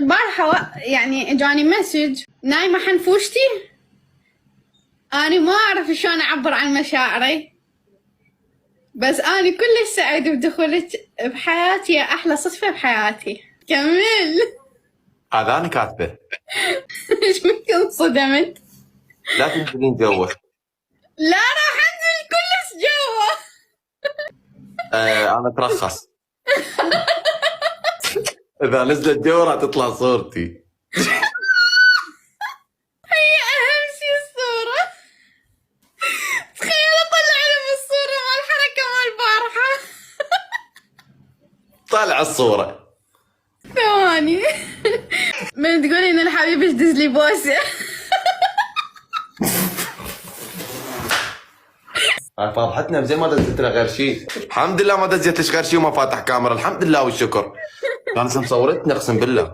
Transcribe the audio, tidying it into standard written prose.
البارحة يعني اجاني مسج نايمة حنفوشتي. أنا ما أعرف شلون أعبر عن مشاعري، بس أنا كلش سعيد بدخولك بحياتي يا أحلى صدفة بحياتي. كمل. هذا انا كاتبه. ايش ممكن صدمت؟ لا تنزلين جوه. لا راح أنزل كلش جوا. انا اترخص. اذا نزلت جوه راح تطلع صورتي. هي أهم شي الصورة. تخيل أطلع لهم الصورة مال الحركة مال البارحة. طالع الصوره. ثواني. من تقولي إن الحبيب يدز لي بوسة. فضحتنا زي ما دزت لنا غير شيء. الحمد لله ما دزت لك غير شيء وما فاتح كاميرا، الحمد لله والشكر. كانت مصورتني اقسم بالله.